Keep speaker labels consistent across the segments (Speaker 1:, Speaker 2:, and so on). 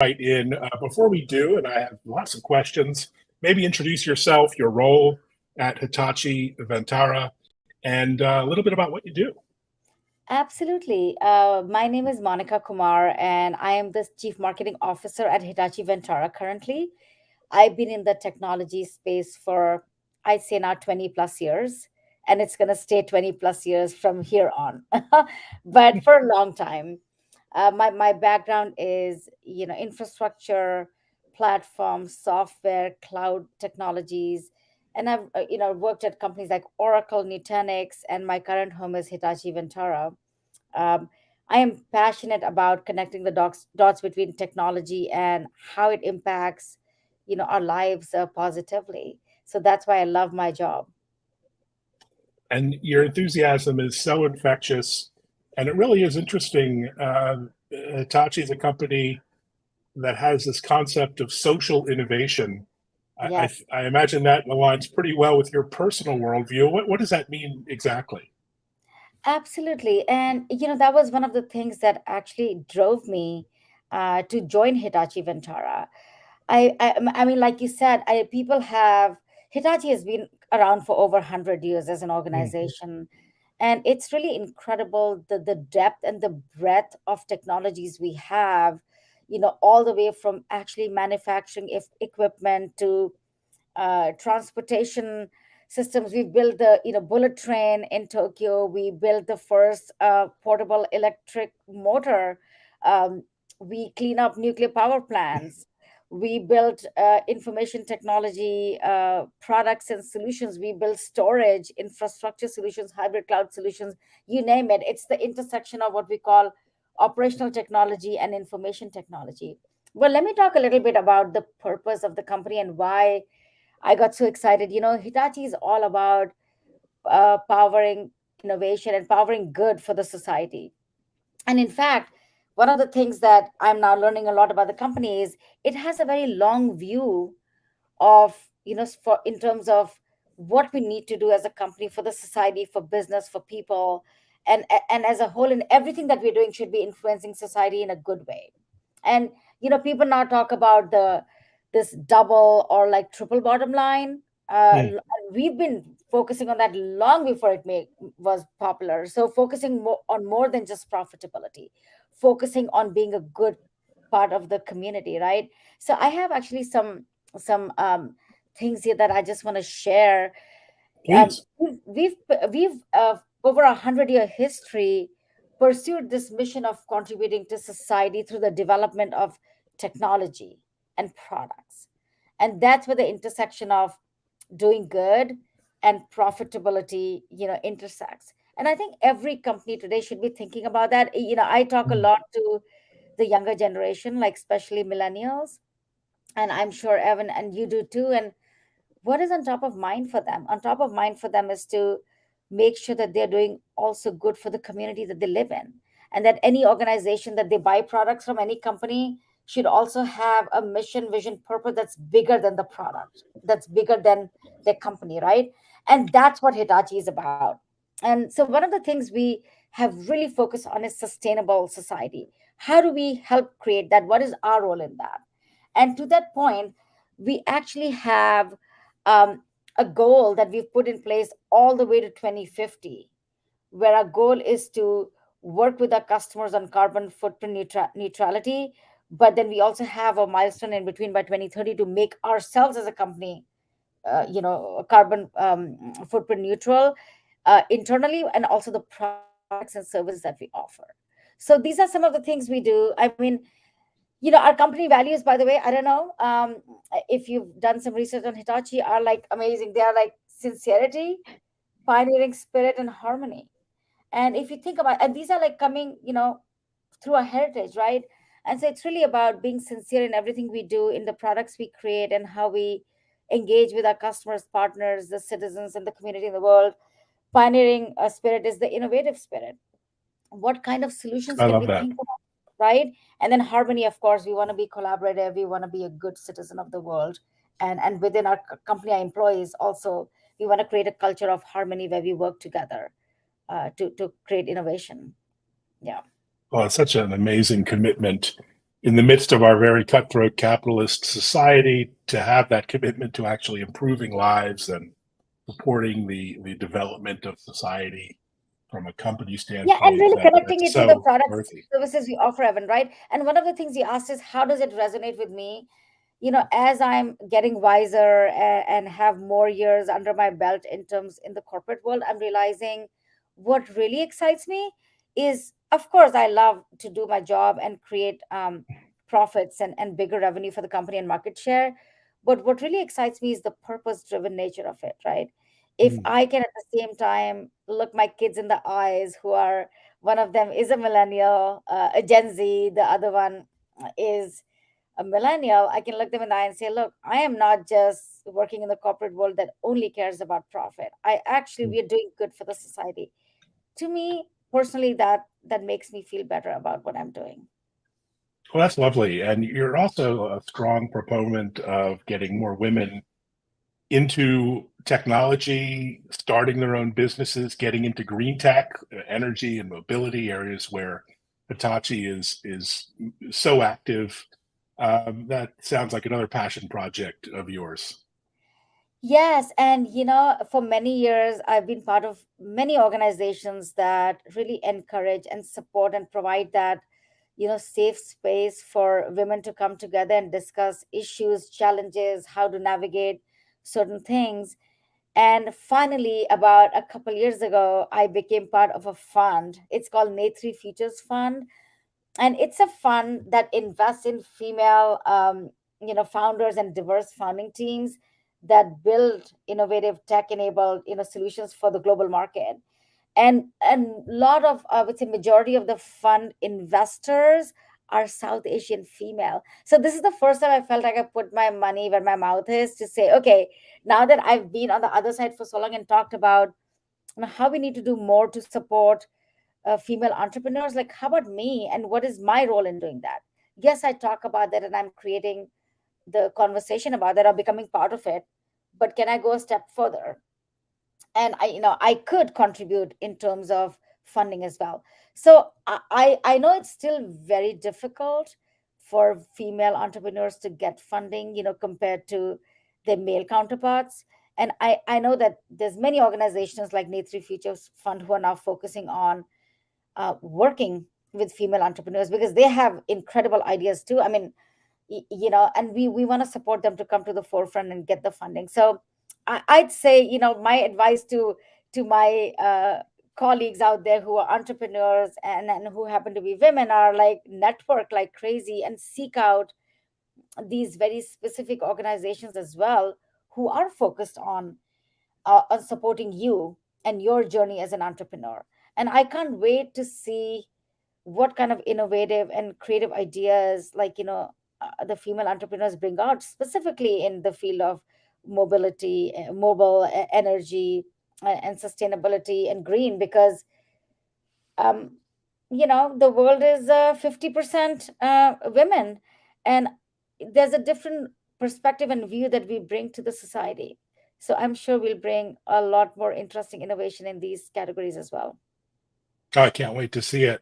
Speaker 1: right in. Before we do, and I have lots of questions, maybe introduce yourself, your role at Hitachi Vantara, and a little bit about what you do.
Speaker 2: Absolutely. My name is Monica Kumar, and I am the Chief Marketing Officer at Hitachi Vantara currently. I've been in the technology space for, I'd say now 20 plus years, and it's going to stay 20 plus years from here on, but for a long time. My background is, infrastructure, platform, software, cloud technologies, and I've, worked at companies like Oracle, Nutanix, and my current home is Hitachi Vantara. um, I am passionate about connecting the dots between technology and how it impacts, our lives positively. So that's why I love my job.
Speaker 1: And your enthusiasm is so infectious, and it really is interesting. Hitachi is a company that has this concept of social innovation.
Speaker 2: Yes.
Speaker 1: I imagine that aligns pretty well with your personal worldview. What does that mean exactly?
Speaker 2: Absolutely. And, that was one of the things that actually drove me to join Hitachi Vantara. I mean, like you said, people have, Hitachi has been around for over 100 years as an
Speaker 1: Mm.
Speaker 2: organization. And it's really incredible the depth and the breadth of technologies we have, all the way from actually manufacturing equipment to transportation systems. We built the bullet train in Tokyo. We built the first portable electric motor. Um, we clean up nuclear power plants. We built information technology products and solutions. We built storage infrastructure solutions, hybrid cloud solutions. You name it. It's the intersection of what we call operational technology and information technology. Well, let me talk a little bit about the purpose of the company and why I got so excited. Hitachi is all about powering innovation and powering good for the society. And in fact, one of the things that I'm now learning a lot about the company is it has a very long view of, for in terms of what we need to do as a company for the society, for business, for people, and as a whole, and everything that we're doing should be influencing society in a good way. And people now talk about the this double or like triple bottom line.
Speaker 1: Mm.
Speaker 2: We've been focusing on that long before was popular. So focusing on more than just profitability, focusing on being a good part of the community, right? So I have actually some things here that I just want to share.
Speaker 1: Please.
Speaker 2: We've over 100-year history pursued this mission of contributing to society through the development of technology and products, and that's where the intersection of doing good and profitability intersects. And I think every company today should be thinking about that. I talk a
Speaker 1: Mm.
Speaker 2: lot to the younger generation, like especially millennials, and I'm sure Evan and you do too. And what is on top of mind for them? On top of mind for them is to make sure that they're doing also good for the community that they live in, and that any organization that they buy products from, any company, should also have a mission, vision, purpose that's bigger than the product, that's bigger than their company, right? And that's what Hitachi is about. And so one of the things we have really focused on is sustainable society. How do we help create that? What is our role in that? And to that point, we actually have um, a goal that we've put in place all the way to 2050, where our goal is to work with our customers on carbon footprint neutrality. But then we also have a milestone in between by 2030 to make ourselves as a company, carbon footprint neutral internally, and also the products and services that we offer. So these are some of the things we do. I mean, our company values, by the way, I don't know if you've done some research on Hitachi, are like amazing. They are like sincerity, pioneering spirit, and harmony. And if you think about, and these are like coming through our heritage, right? And so it's really about being sincere in everything we do, in the products we create, and how we engage with our customers, partners, the citizens, and the community in the world. Pioneering spirit is the innovative spirit. What kind of solutions
Speaker 1: I
Speaker 2: can
Speaker 1: love
Speaker 2: we
Speaker 1: that.
Speaker 2: think of, right? And then harmony, of course, we want to be collaborative, we want to be a good citizen of the world. And within our company, our employees also, we want to create a culture of harmony where we work together to create innovation. Yeah.
Speaker 1: Oh, it's such an amazing commitment. in the midst of our very cutthroat capitalist society, to have that commitment to actually improving lives and supporting the development of society from a company
Speaker 2: Yeah, and
Speaker 1: standpoint,
Speaker 2: really connecting
Speaker 1: that's
Speaker 2: it to the
Speaker 1: so
Speaker 2: products
Speaker 1: worthy.
Speaker 2: and services we offer, Evan, right? And one of the things you asked is, how does it resonate with me? As I'm getting wiser and have more years under my belt in the corporate world, I'm realizing what really excites me is, of course, I love to do my job and create profits and bigger revenue for the company and market share. But what really excites me is the purpose driven nature of it, right? If
Speaker 1: Mm.
Speaker 2: I can at the same time look my kids in the eyes, who are, one of them is a millennial, a Gen Z, the other one is a millennial, I can look them in the eye and say, look, I am not just working in the corporate world that only cares about profit. We are doing good for the society. To me, personally, that makes me feel better about what I'm doing.
Speaker 1: Well, that's lovely. And you're also a strong proponent of getting more women into technology, starting their own businesses, getting into green tech, energy and mobility areas where Hitachi is so active. That sounds like another passion project of yours.
Speaker 2: Yes, and for many years, I've been part of many organizations that really encourage and support and provide that, safe space for women to come together and discuss issues, challenges, how to navigate certain things. And finally, about a couple years ago, I became part of a fund. It's called Netri Futures Fund, and it's a fund that invests in female founders and diverse founding teams that build innovative tech enabled solutions for the global market. And a lot of, I would say, majority of the fund investors are South Asian female. So this is the first time I felt like I put my money where my mouth is, to say, okay, now that I've been on the other side for so long and talked about how we need to do more to support female entrepreneurs, like, how about me and what is my role in doing that? Yes, I talk about that and I'm creating the conversation about that or becoming part of it, but can I go a step further? And I could contribute in terms of funding as well. So I know it's still very difficult for female entrepreneurs to get funding, compared to their male counterparts. And I know that there's many organizations like Netri Futures Fund who are now focusing on working with female entrepreneurs, because they have incredible ideas too. I mean, and we want to support them to come to the forefront and get the funding. So I'd say, my advice to my colleagues out there who are entrepreneurs and who happen to be women are, like, network like crazy and seek out these very specific organizations as well, who are focused on supporting you and your journey as an entrepreneur. And I can't wait to see what kind of innovative and creative ideas, like, the female entrepreneurs bring out, specifically in the field of mobility, mobile energy, and sustainability and green, because um, the world is 50% women, and there's a different perspective and view that we bring to the society. So I'm sure we'll bring a lot more interesting innovation in these categories as well.
Speaker 1: Oh, I can't wait to see it.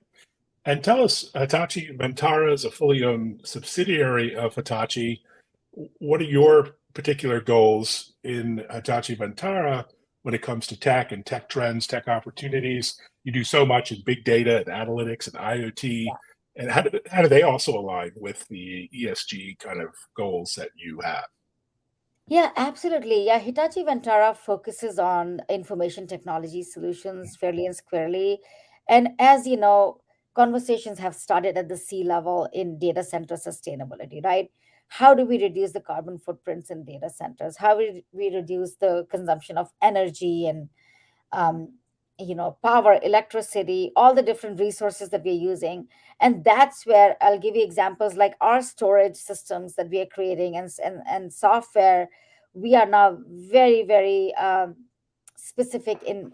Speaker 1: And tell us, Hitachi Vantara is a fully owned subsidiary of Hitachi. What are your particular goals in Hitachi Vantara when it comes to tech and tech trends, tech opportunities? You do so much in big data and analytics and IoT. And how do they also align with the ESG kind of goals that you have?
Speaker 2: Yeah, absolutely. Yeah, Hitachi Vantara focuses on information technology solutions fairly and squarely. And as you know, conversations have started at the sea level in data center sustainability, right? How do we reduce the carbon footprints in data centers? How we reduce the consumption of energy and um, power, electricity, all the different resources that we're using. And that's where I'll give you examples like our storage systems that we are creating, and software. We are now very, very specific in,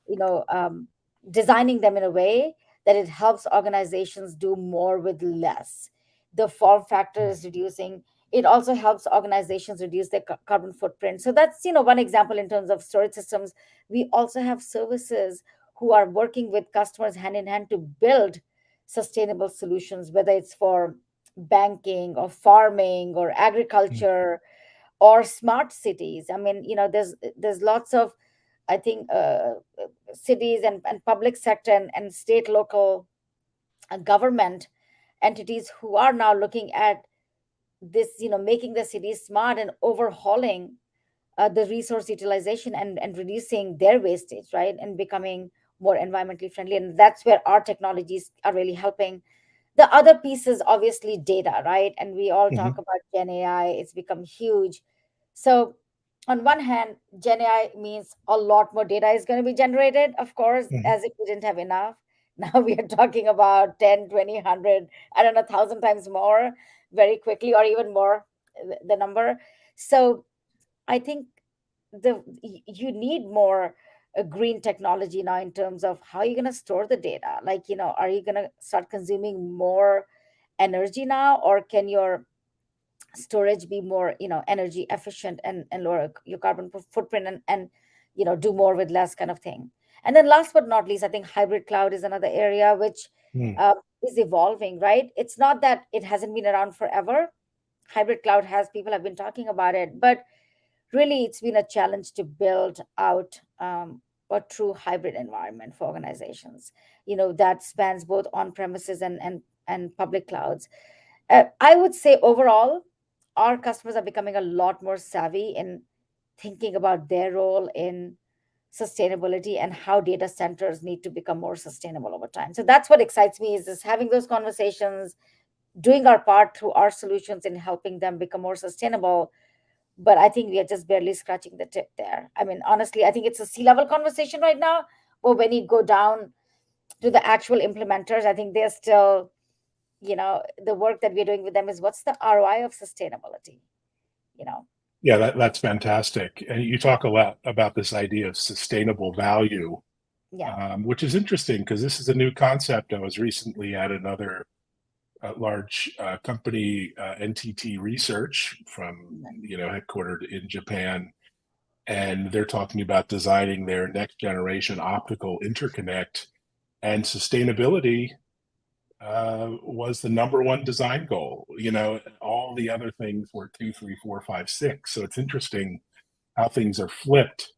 Speaker 2: you know, um, designing them in a way that it helps organizations do more with less. The form factor is reducing. It also helps organizations reduce their carbon footprint. So that's, one example in terms of storage systems. We also have services who are working with customers hand in hand to build sustainable solutions, whether it's for banking or farming or
Speaker 1: Mm.
Speaker 2: agriculture or smart cities. I mean, there's lots of, I think, cities and public sector and state local government entities who are now looking at this, making the cities smart and overhauling the resource utilization and reducing their wastage, right, and becoming more environmentally friendly. And that's where our technologies are really helping. The other piece is obviously data, right? And we all talk
Speaker 1: Mhm.
Speaker 2: about Gen AI, it's become huge. So, on one hand, Gen AI means a lot more data is going to be generated, of course,
Speaker 1: Mhm.
Speaker 2: as if we didn't have enough. Now we are talking about 10, 20, 100, I don't know, 1,000 times more very quickly, or even more, the number. So, I think you need more green technology now in terms of how you're going to store the data. Like, are you going to start consuming more energy now, or can your storage be more, energy efficient and lower your carbon footprint, and do more with less, kind of thing. And then last but not least, I think hybrid cloud is another area which
Speaker 1: Mm.
Speaker 2: is evolving, right? It's not that it hasn't been around forever. Hybrid cloud has, people have been talking about it, but really it's been a challenge to build out a true hybrid environment for organizations, that spans both on premises and public clouds. I would say overall, our customers are becoming a lot more savvy in thinking about their role in sustainability and how data centers need to become more sustainable over time. So that's what excites me, is having those conversations, doing our part through our solutions in helping them become more sustainable. But I think we are just barely scratching the tip there. I mean, honestly, I think it's a C-level conversation right now. But when you go down to the actual implementers, I think they're still, the work that we're doing with them is, what's the ROI of sustainability? You know,
Speaker 1: Yeah, that's fantastic. And you talk a lot about this idea of sustainable value,
Speaker 2: yeah,
Speaker 1: which is interesting because this is a new concept. I was recently at another large company, NTT Research, from headquartered in Japan, and they're talking about designing their next generation optical interconnect, and sustainability was the number one design goal. All the other things were two, three, four, five, six. So it's interesting how things are flipped.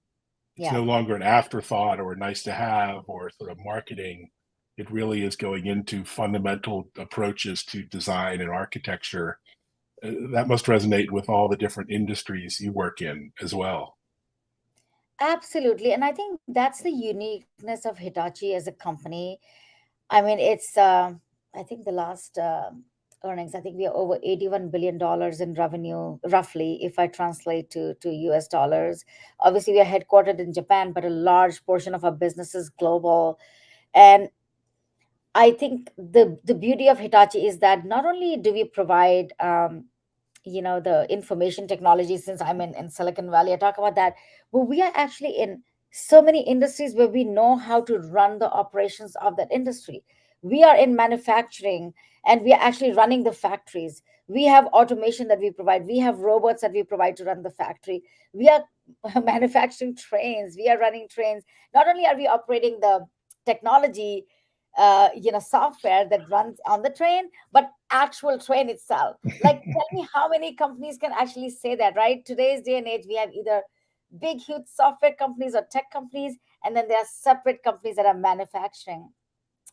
Speaker 1: It's
Speaker 2: yeah.
Speaker 1: no longer an afterthought or a nice to have or sort of marketing. It really is going into fundamental approaches to design and architecture. That must resonate with all the different industries you work in as well.
Speaker 2: Absolutely. And I think that's the uniqueness of Hitachi as a company. I mean, it's, I think the last earnings, I think we are over $81 billion in revenue, roughly, if I translate to US dollars. Obviously, we are headquartered in Japan, but a large portion of our business is global. And I think the beauty of Hitachi is that not only do we provide, the information technology, since I'm in Silicon Valley, I talk about that, but we are actually in so many industries where we know how to run the operations of that industry. We are in manufacturing, and we are actually running the factories. We have automation that we provide, we have robots that we provide to run the factory. We are manufacturing trains, we are running trains. Not only are we operating the technology, software that runs on the train, but actual train itself. Like, tell me how many companies can actually say that, right? Today's day and age, we have either big, huge software companies or tech companies, and then there are separate companies that are manufacturing.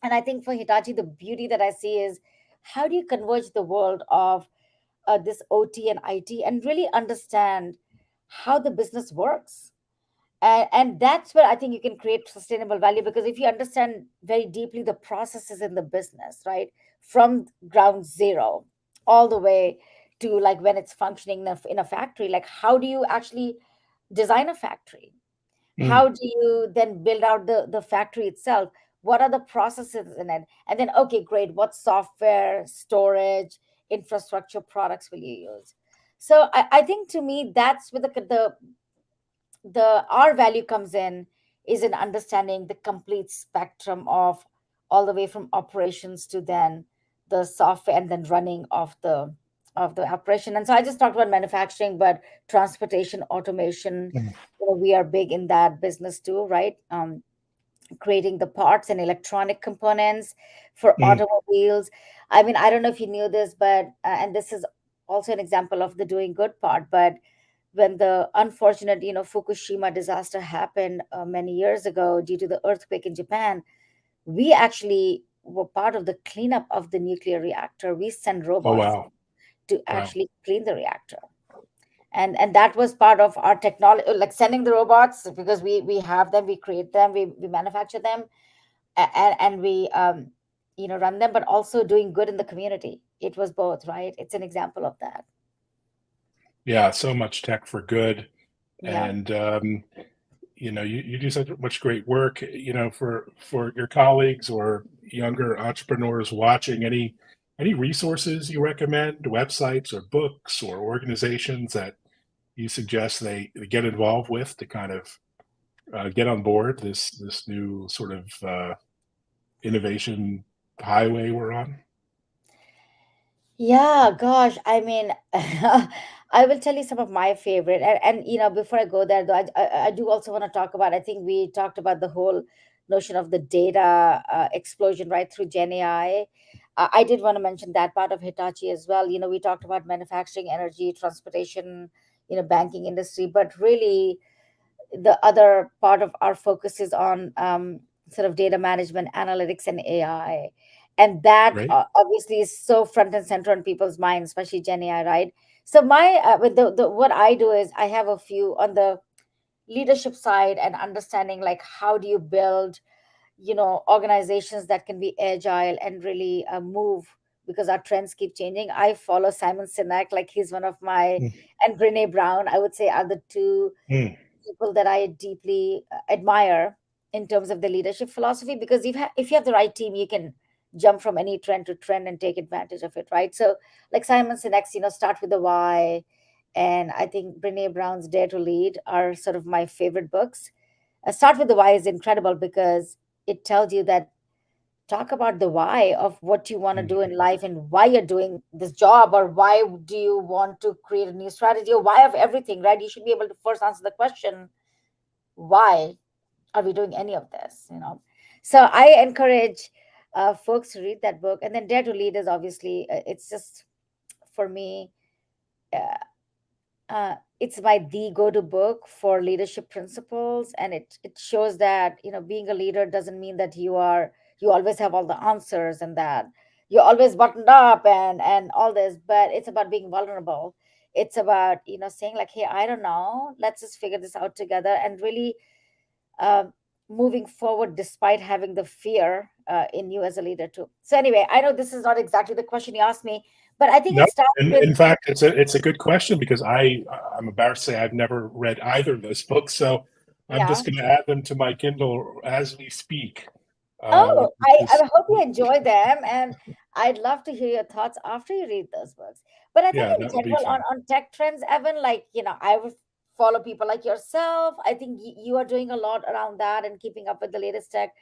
Speaker 2: And I think for Hitachi, the beauty that I see is, how do you converge the world of this OT and IT and really understand how the business works? And that's where I think you can create sustainable value, because if you understand very deeply the processes in the business, right, from ground zero all the way to like when it's functioning in a factory, like how do you actually design a factory?
Speaker 1: Mm.
Speaker 2: How do you then build out the factory itself? What are the processes in it? And then, okay, great, what software, storage, infrastructure products will you use? So I think, to me, that's where the our value comes in, is in understanding the complete spectrum of, all the way from operations to then the software and then running of the operation. And so I just talked about manufacturing, but transportation automation,
Speaker 1: Mm.
Speaker 2: we are big in that business too, right? creating the parts and electronic components for
Speaker 1: Mm.
Speaker 2: automobiles. I mean, I don't know if you knew this, but and this is also an example of the doing good part. But when the unfortunate, Fukushima disaster happened many years ago due to the earthquake in Japan, we actually were part of the cleanup of the nuclear reactor. We sent
Speaker 1: Oh,
Speaker 2: robots
Speaker 1: wow.
Speaker 2: to
Speaker 1: Wow.
Speaker 2: actually clean the reactor, and that was part of our technology, like sending the robots, because we have them, we create them, we manufacture them, and we run them, but also doing good in the community. It was both, right? It's an example of that.
Speaker 1: Yeah, so much tech for good.
Speaker 2: Yeah.
Speaker 1: And you do such much great work, for your colleagues or younger entrepreneurs watching. Any resources you recommend, websites or books or organizations that you suggest they get involved with to kind of get on board this new sort of innovation highway we're on?
Speaker 2: Yeah, gosh, I mean, I will tell you some of my favorite, and before I go there, though, I do also want to talk about. I think we talked about the whole notion of the data explosion right through Gen AI. I did want to mention that part of Hitachi as well. We talked about manufacturing, energy, transportation, banking industry, but really the other part of our focus is on sort of data management, analytics, and AI. And that
Speaker 1: Great.
Speaker 2: obviously is so front and center on people's minds, especially Gen AI, right? So my with the what I do is I have a few on the leadership side and understanding, like, how do you build organizations that can be agile and really move, because our trends keep changing. I follow Simon Sinek, like he's one of my,
Speaker 1: Mm,
Speaker 2: and Brene Brown, I would say, are the two
Speaker 1: mm,
Speaker 2: people that I deeply admire in terms of the leadership philosophy, because if you have the right team, you can jump from any trend to trend and take advantage of it, right? So, like Simon Sinek's, start with the why, and I think Brene Brown's Dare to Lead are sort of my favorite books. Start with the why is incredible because it tells you that, talk about the why of what you want to
Speaker 1: mm.
Speaker 2: do in life and why you're doing this job, or why do you want to create a new strategy, or why of everything, right? You should be able to first answer the question, why are we doing any of this? So I encourage folks to read that book, and then Dare to Lead is obviously, it's just, for me, uh, it's my the go-to book for leadership principles, and it shows that being a leader doesn't mean that you always have all the answers, and that you're always buttoned up and all this, but it's about being vulnerable. It's about saying, like, hey, I don't know, let's just figure this out together, and really um, moving forward despite having the fear in you as a leader too. So anyway, I know this is not exactly the question you asked me, but I think
Speaker 1: No,
Speaker 2: it starts with,
Speaker 1: in fact, it's a good question because I'm embarrassed to say I've never read either of those books, so I'm
Speaker 2: yeah.
Speaker 1: just going to add them to my Kindle as we speak.
Speaker 2: Oh,
Speaker 1: Which is just,
Speaker 2: I hope you enjoy them, and I'd love to hear your thoughts after you read those books. But I think
Speaker 1: yeah,
Speaker 2: in
Speaker 1: that would be
Speaker 2: general, on
Speaker 1: fun.
Speaker 2: tech trends, Evan, like, I would follow people like yourself. I think you are doing a lot around that and keeping up with the latest tech.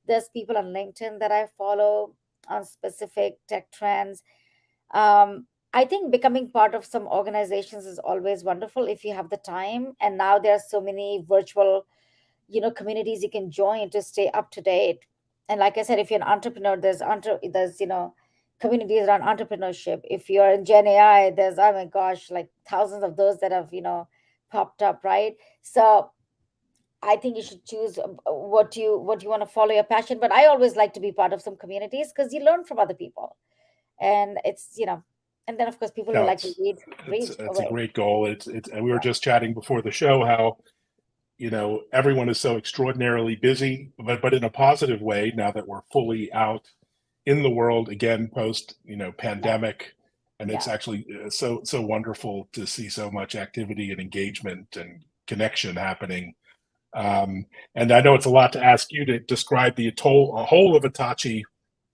Speaker 2: There's people on LinkedIn that I follow on specific tech trends. I think becoming part of some organizations is always wonderful if you have the time. And now there are so many virtual communities you can join to stay up to date. And like I said, if you're an entrepreneur, there's communities around entrepreneurship. If you're in Gen AI, there's, oh my gosh, like thousands of those that have popped up, right? So I think you should choose what you want to follow your passion. But I always like to be part of some communities because you learn from other people, and and then of course people who
Speaker 1: No,
Speaker 2: like to read
Speaker 1: it's a
Speaker 2: away.
Speaker 1: great goal. It's and we were just chatting before the show how everyone is so extraordinarily busy, but in a positive way now that we're fully out in the world again post
Speaker 2: Yeah,
Speaker 1: pandemic, and it's
Speaker 2: yeah,
Speaker 1: actually so wonderful to see so much activity and engagement and connection happening. And I know it's a lot to ask you to describe a whole of Hitachi,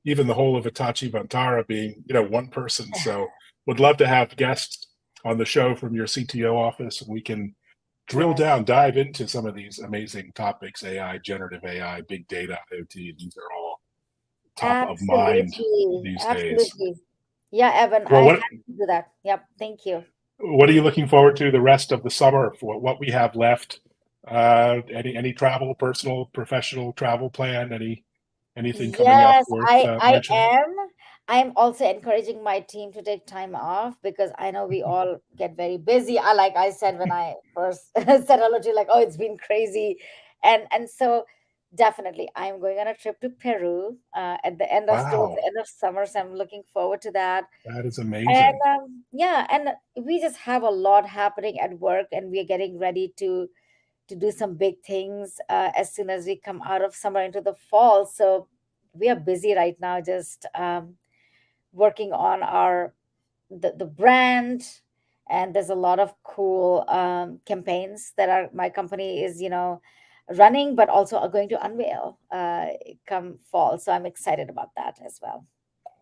Speaker 1: even the whole of Hitachi Vantara being one person. So would love to have guests on the show from your CTO office, and we can drill
Speaker 2: yes.
Speaker 1: down, dive into some of these amazing topics: AI, generative AI, big data, IoT. These are all top of mind
Speaker 2: Absolutely.
Speaker 1: these days.
Speaker 2: Absolutely. Yeah, Evan,
Speaker 1: Well,
Speaker 2: I have to do that. Yep. Thank you.
Speaker 1: what are you looking forward to the rest of the summer for what we have left? Any travel, personal, professional travel plan? Anything coming up
Speaker 2: Yes,
Speaker 1: worth
Speaker 2: I
Speaker 1: mentioning?
Speaker 2: am. I'm also encouraging my team to take time off because I know we all get very busy. I like I said when I first said hello to you, like, oh, it's been crazy. And so definitely I'm going on a trip to Peru at the end of towards
Speaker 1: Wow,
Speaker 2: the end of summer. So I'm looking forward to that.
Speaker 1: that is
Speaker 2: And
Speaker 1: amazing.
Speaker 2: yeah, and we just have a lot happening at work and we are getting ready to do some big things as soon as we come out of summer into the fall. So we are busy right now, just working on our the brand, and there's a lot of cool campaigns that are my company is running, but also are going to unveil come fall. So I'm excited about that as well.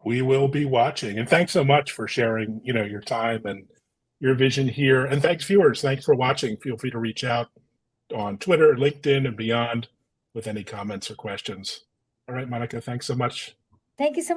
Speaker 1: We will be watching. And thanks so much for sharing, your time and your vision here. And thanks, viewers. Thanks for watching. Feel free to reach out on Twitter, LinkedIn, and beyond with any comments or questions. All right, Monica, thanks so much.
Speaker 2: Thank you so much.